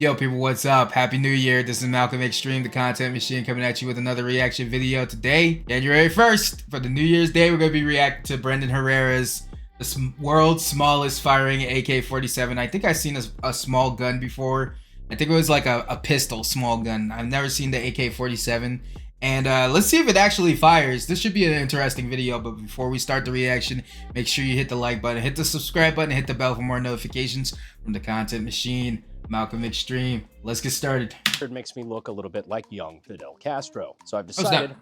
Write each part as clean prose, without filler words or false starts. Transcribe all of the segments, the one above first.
Yo people, what's up? Happy New Year. This is Malcolm Extreme, the content machine, coming at you with another reaction video today. January 1st, for the New Year's Day, we're going to be reacting to Brendan Herrera's the world's smallest firing AK-47. I think I've seen a small gun before. I think it was like a pistol small gun. I've never seen the AK-47. And let's see if it actually fires. This should be an interesting video, but before we start the reaction, make sure you hit the like button, hit the subscribe button, hit the bell for more notifications from the content machine, Malcolm Extreme. Let's get started. It makes me look a little bit like young Fidel Castro, so I've decided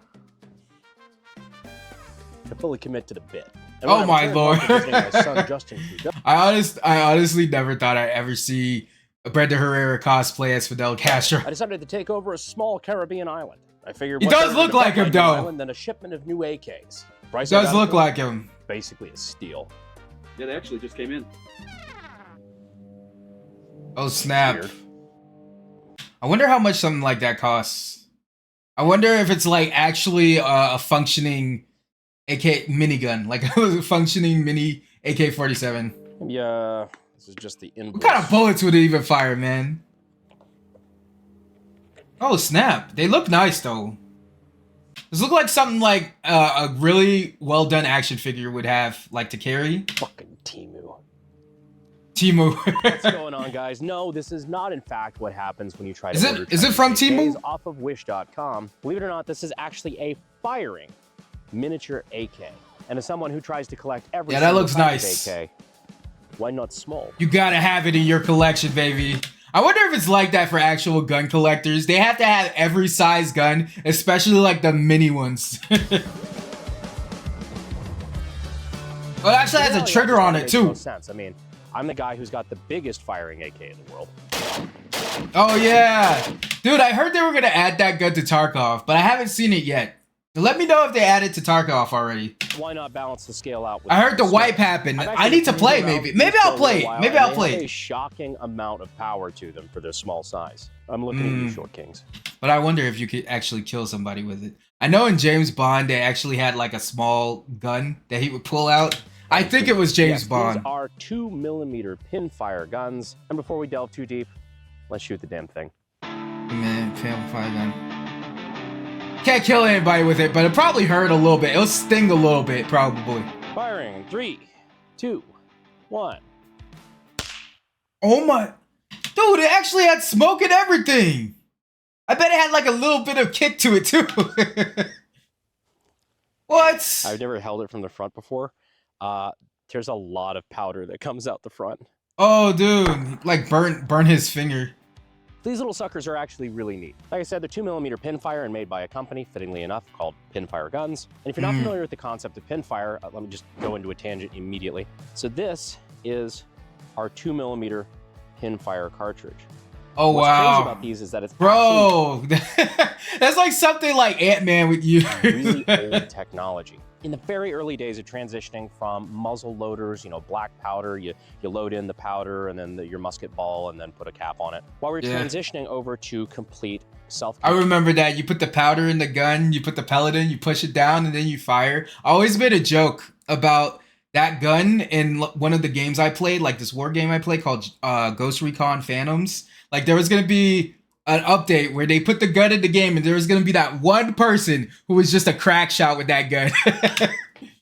to fully commit to the bit. Oh my lord! My son, Justin, I honestly never thought I'd ever see a Brendan Herrera cosplay as Fidel Castro. I decided to take over a small Caribbean island. I figured he does look like him though. Than a shipment of new AKs. Price does look like him. Basically a steal. Yeah, they actually just came in. Oh snap! Weird. I wonder how much something like that costs. I wonder if it's like actually a functioning AK minigun, like a functioning mini AK-47. Yeah, this is just the invoice. What kind of bullets would it even fire, man? Oh snap! They look nice though. This look like something like a really well done action figure would have, like to carry. Fucking Timu. What's going on, guys? No, this is not in fact what happens when you try to order is it from Timu? Off of wish.com. Believe it or not, this is actually a firing miniature AK. And as someone who tries to collect every that looks nice. AK, why not small? You gotta have it in your collection, baby. I wonder if it's like that for actual gun collectors. They have to have every size gun, especially like the mini ones. Well, it actually has a trigger on it too. No sense. I mean, I'm the guy who's got the biggest firing AK in the world. Oh yeah, dude! I heard they were gonna add that gun to Tarkov, but I haven't seen it yet. Let me know if they added to Tarkov already. Why not balance the scale out? I heard the wipe happened. I need to play, maybe. Maybe I'll play. Maybe I'll play. They have a shocking amount of power to them for their small size. I'm looking at you, Short Kings. But I wonder if you could actually kill somebody with it. I know in James Bond they actually had like a small gun that he would pull out. I think it was James Bond. These are 2mm Pinfire guns. And before we delve too deep, let's shoot the damn thing. Man, Pinfire gun. Can't kill anybody with it, but it probably hurt a little bit. It'll sting a little bit, probably. Firing in 3, 2, 1. Oh my. Dude, it actually had smoke and everything. I bet it had like a little bit of kick to it too. What? I've never held it from the front before. There's a lot of powder that comes out the front. Oh, dude. Like burn his finger. These little suckers are actually really neat. Like I said, they're 2mm Pinfire and made by a company, fittingly enough, called Pinfire Guns. And if you're not familiar with the concept of Pinfire, let me just go into a tangent immediately. So this is our 2mm Pinfire cartridge. Oh, What's wow. crazy about these is that it's bro, that's like something like Ant-Man with you. Really old technology. In the very early days of transitioning from muzzle loaders, you know, black powder, you load in the powder and then your musket ball and then put a cap on it. While we're transitioning over to complete I remember that. You put the powder in the gun, you put the pellet in, you push it down, and then you fire. I always made a joke about that gun in one of the games I played, like this war game I played called Ghost Recon Phantoms. Like there was going to be an update where they put the gun in the game and there was going to be that one person who was just a crack shot with that gun.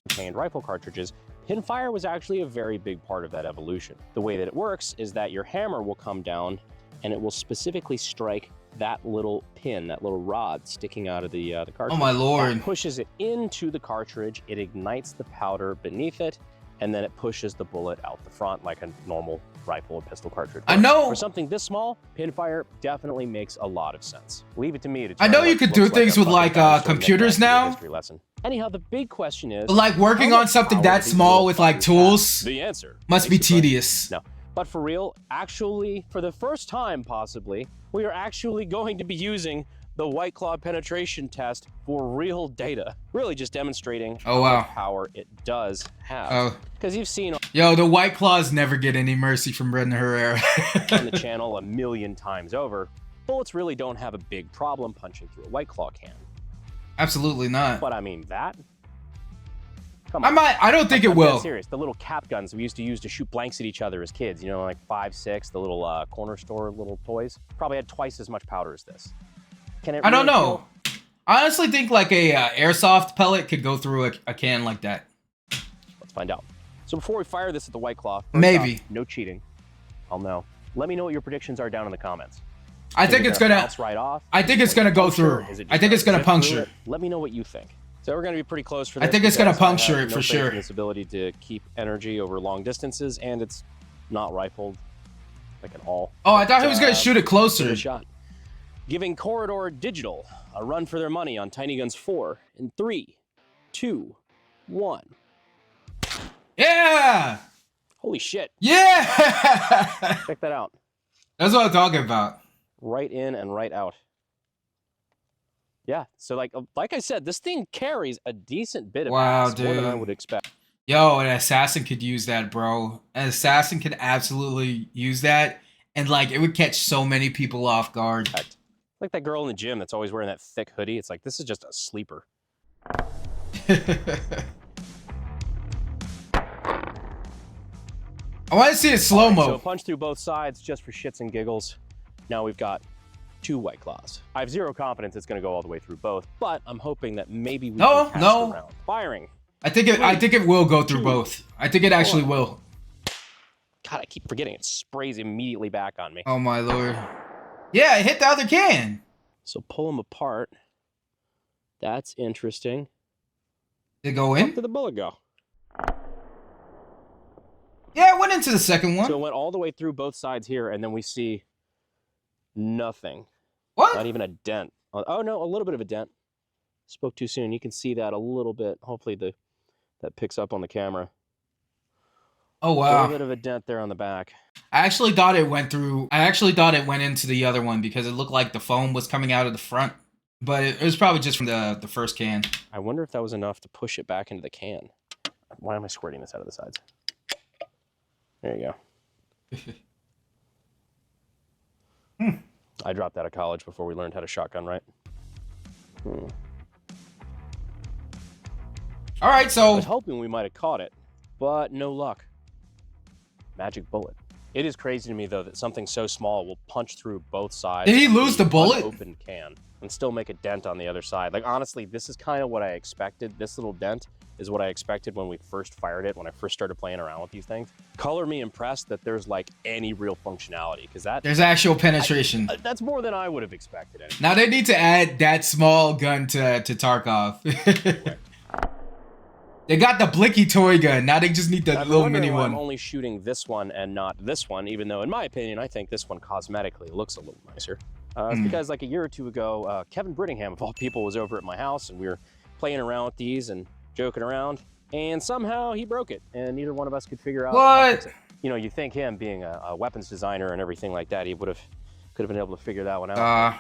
Contained rifle cartridges. Pinfire was actually a very big part of that evolution. The way that it works is that your hammer will come down and it will specifically strike that little pin, that little rod sticking out of the cartridge. Oh my lord. That pushes it into the cartridge, it ignites the powder beneath it, and then it pushes the bullet out the front like a normal rifle or pistol cartridge. I know. For something this small, Pinfire definitely makes a lot of sense. Leave it to me to I know you could do things with like computers now. Anyhow, the big question is, but like working on something that small with like tools, the answer must be tedious. No, but for real, actually, for the first time possibly, we are actually going to be using the White Claw penetration test for real data. Really just demonstrating how much power it does have. Because you've seen... Yo, the White Claws never get any mercy from Brendan Herrera. on the channel a million times over, bullets really don't have a big problem punching through a White Claw can. Absolutely not. But I mean that. Come on. I don't think it I'm will. dead serious. The little cap guns we used to use to shoot blanks at each other as kids, you know, like 5, 6, the little corner store little toys, probably had twice as much powder as this. Can it? I don't really know. I honestly think like a airsoft pellet could go through a can like that. Let's find out. So before we fire this at the White Claw, Maybe. off, no cheating. I'll know. Let me know what your predictions are down in the comments. I think it's gonna bounce right off. I think it's gonna go through. I think it's gonna puncture. Let me know what you think. So we're gonna be pretty close for this. I think it's gonna puncture it no for faith sure. in this ability to keep energy over long distances, and it's not rifled like at all. Oh, I thought he was gonna shoot it Give closer. it a shot. Giving Corridor Digital a run for their money on Tiny Guns 4 in 3, 2, 1. Yeah! Holy shit. Yeah! Check that out. That's what I'm talking about. Right in and right out. Yeah, so like I said, this thing carries a decent bit of ass, more than I would expect. Yo, an assassin could use that, bro. An assassin could absolutely use that, and like it would catch so many people off guard. Like that girl in the gym that's always wearing that thick hoodie. It's like, this is just a sleeper. I want to see it slow-mo. So punch through both sides just for shits and giggles. Now we've got 2 White Claws. I have zero confidence it's going to go all the way through both, but I'm hoping that maybe we can cast around. Firing. I think it will go through both. I think it actually will. God, I keep forgetting it sprays immediately back on me. Oh my lord. Yeah, it hit the other can. So pull them apart. That's interesting. Did it go in? Where did the bullet go? Yeah, it went into the second one. So it went all the way through both sides here, and then we see nothing. What? Not even a dent. Oh no, a little bit of a dent. Spoke too soon. You can see that a little bit. Hopefully that picks up on the camera. Oh A wow. little bit of a dent there on the back. I actually thought it went through. I actually thought it went into the other one because it looked like the foam was coming out of the front. But it was probably just from the first can. I wonder if that was enough to push it back into the can. Why am I squirting this out of the sides? There you go. I dropped out of college before we learned how to shotgun, right? All right, I so was hoping we might have caught it, but no luck. Magic bullet. It is crazy to me, though, that something so small will punch through both sides. Did he lose the bullet? Open can and still make a dent on the other side. Like, honestly, this is kind of what I expected. This little dent is what I expected when we first fired it, when I first started playing around with these things. Color me impressed that there's like any real functionality, because there's actual penetration. That's more than I would have expected. Anyway. Now they need to add that small gun to Tarkov. They got the blicky toy gun. Now they just need the little mini one. I'm only shooting this one and not this one, even though, in my opinion, I think this one cosmetically looks a little nicer. It's because like a year or two ago, Kevin Brittingham, of all people, was over at my house, and we were playing around with these and joking around, and somehow he broke it, and neither one of us could figure out how to fix it. You know, you think him being a weapons designer and everything like that, he could have been able to figure that one out.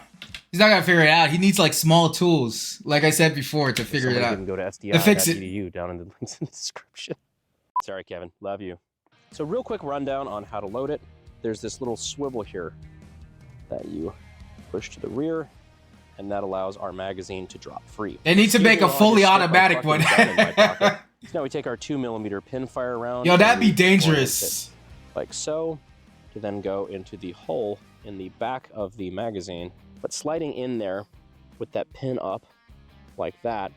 He's not gonna figure it out. He needs like small tools, like I said before, to figure it out. Didn't go to SDI.edu down in the links in the description. Sorry, Kevin. Love you. So real quick rundown on how to load it. There's this little swivel here that you push to the rear, and that allows our magazine to drop free. They need to make a fully automatic one. So now we take our 2mm Pinfire round. Yo, that'd be dangerous. Like so, to then go into the hole in the back of the magazine. But sliding in there with that pin up like that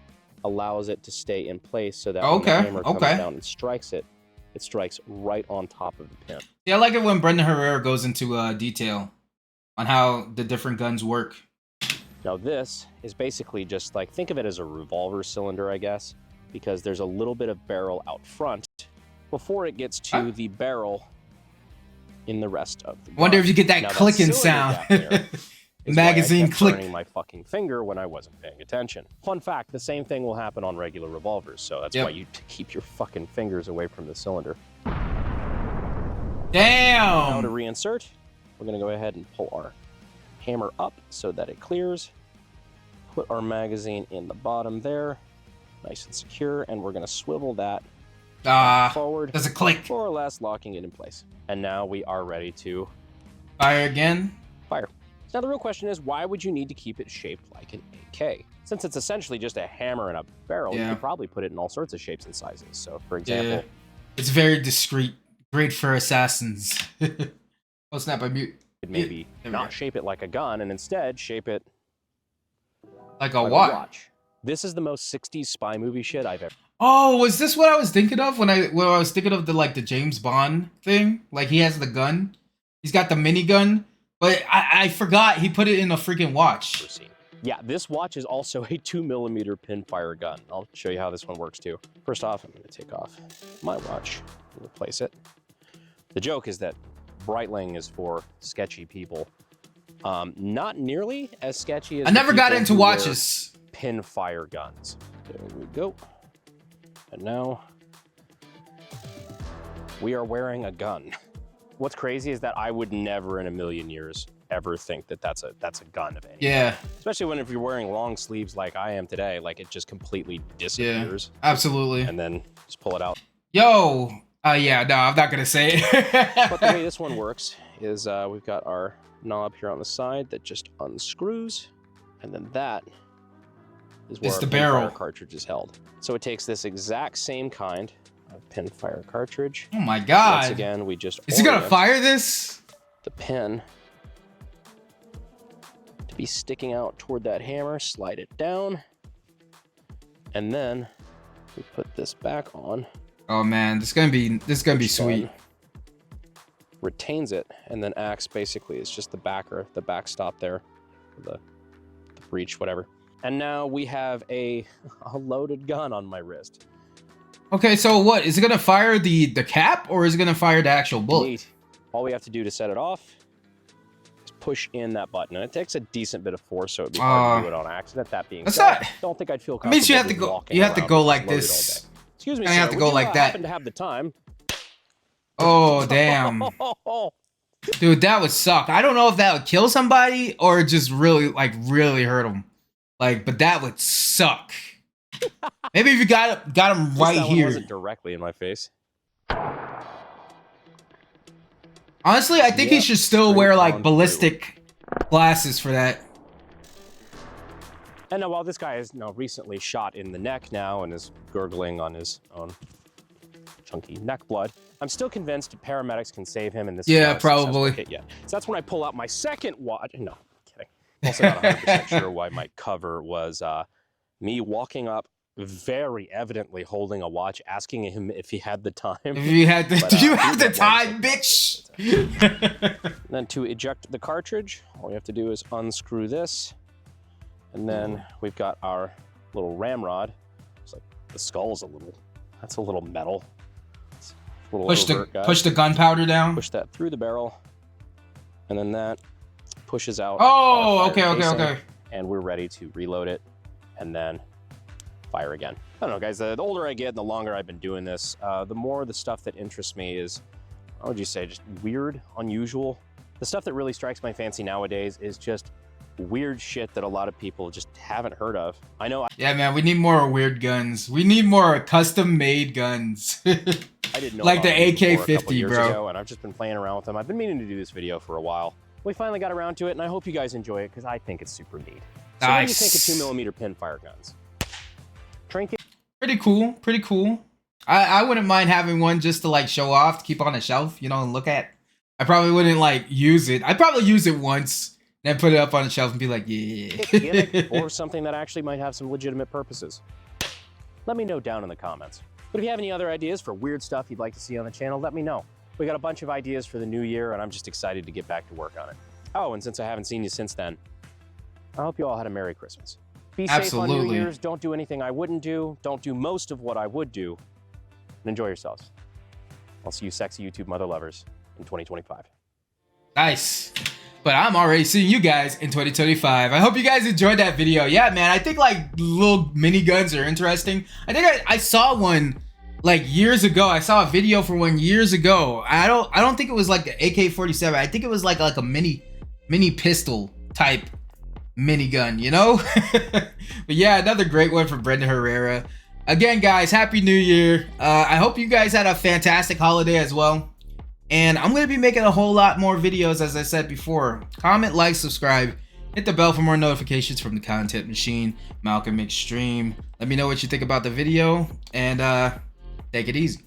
allows it to stay in place so that when the hammer comes down and strikes it, it strikes right on top of the pin. Yeah, I like it when Brendan Herrera goes into detail on how the different guns work. Now this is basically just like, think of it as a revolver cylinder, I guess, because there's a little bit of barrel out front before it gets to the barrel in the rest of the gun. Wonder if you get that clicking sound. Magazine click. Burning my fucking finger when I wasn't paying attention. Fun fact, the same thing will happen on regular revolvers, so that's why you keep your fucking fingers away from the cylinder. Damn! Now to reinsert, we're gonna go ahead and pull our hammer up so that it clears. Put our magazine in the bottom there, nice and secure, and we're gonna swivel that forward. Does it click? More or less locking it in place. And now we are ready to fire again. Fire. Now the real question is, why would you need to keep it shaped like an AK? Since it's essentially just a hammer and a barrel, you could probably put it in all sorts of shapes and sizes. So for example, it's very discreet, great for assassins. Oh snap, I mute. Maybe not shape it like a gun and instead shape it like a watch. This is the most 60s spy movie shit I've ever. Oh, was this what I was thinking of when I was thinking of the James Bond thing? Like he has the gun, he's got the minigun, but I forgot he put it in a freaking watch. Yeah, this watch is also a 2mm Pinfire gun. I'll show you how this one works too. First off, I'm going to take off my watch and replace it. The joke is that Breitling is for sketchy people. Not nearly as sketchy as I never got into watches. Pinfire guns. There we go. And now we are wearing a gun. What's crazy is that I would never in a million years ever think that that's a gun of any. Yeah. Especially when if you're wearing long sleeves like I am today, like it just completely disappears. Yeah, absolutely. And then just pull it out. Yo. Yeah, no, I'm not gonna say it. But the way this one works is we've got our knob here on the side that just unscrews, and then that is where the our barrel cartridge is held. So it takes this exact same kind of Pinfire cartridge. Oh my god. Once again, we just is he gonna fire this? The pin to be sticking out toward that hammer, slide it down, and then we put this back on. Oh man, this is gonna be sweet. Retains it and then acts basically as just the backer, the backstop there, the breech, whatever. And now we have a loaded gun on my wrist. Okay, so what is it gonna fire the cap or is it gonna fire the actual bullet? Neat. All we have to do to set it off is push in that button, and it takes a decent bit of force, so it'd be hard to do it on accident. That being said, I don't think I'd feel comfortable. It means you have to go. You have to go like this. Excuse me, sir. You have to go like that. Happen to have the time? Oh damn, dude, that would suck. I don't know if that would kill somebody or just really hurt them. Like, but that would suck. Maybe if you got him right that here. One wasn't directly in my face. Honestly, I think he should still wear like ballistic glasses for that. And now, while this guy is recently shot in the neck now and is gurgling on his own chunky neck blood, I'm still convinced paramedics can save him in this. Yeah, probably. Yet. So that's when I pull out my second watch. No, kidding. I'm also not 100% sure why my cover was me walking up, very evidently holding a watch, asking him if he had the time. If you had the, do you have the time, bitch? Then to eject the cartridge, all we have to do is unscrew this. And then we've got our little ramrod. It's like the skull's that's a little metal. It's a little push the gunpowder down. Push that through the barrel. And then that pushes out. Oh, okay. And we're ready to reload it and then fire again. I don't know, guys, the older I get and the longer I've been doing this, the more the stuff that interests me is, how would you say, just weird, unusual. The stuff that really strikes my fancy nowadays is just weird shit that a lot of people just haven't heard of. I know. Yeah, man, we need more weird guns. We need more custom-made guns. I didn't know like the AK-50, bro. Ago, and I've just been playing around with them. I've been meaning to do this video for a while. We finally got around to it, and I hope you guys enjoy it because I think it's super neat. So what do you think of 2mm Pinfire guns? Trinket? Pretty cool. I wouldn't mind having one just to like show off, to keep on a shelf, and look at. I probably wouldn't like use it. I'd probably use it once, then put it up on the shelf and be like, yeah. Or something that actually might have some legitimate purposes. Let me know down in the comments. But if you have any other ideas for weird stuff you'd like to see on the channel, let me know. We got a bunch of ideas for the new year, and I'm just excited to get back to work on it. Oh, and since I haven't seen you since then, I hope you all had a Merry Christmas. Be safe on New Year's. Don't do anything I wouldn't do. Don't do most of what I would do. And enjoy yourselves. I'll see you sexy YouTube mother lovers in 2025. Nice. But I'm already seeing you guys in 2025. I hope you guys enjoyed that video. Yeah, man, I think like little miniguns are interesting. I think I saw one like years ago. I saw a video for one years ago. I don't think it was like the AK-47. I think it was like a mini pistol type minigun, But yeah, another great one from Brendan Herrera. Again, guys, Happy New Year. I hope you guys had a fantastic holiday as well. And I'm going to be making a whole lot more videos, as I said before. Comment, like, subscribe, hit the bell for more notifications from the content machine, Malcolm Extreme. Let me know what you think about the video, and take it easy.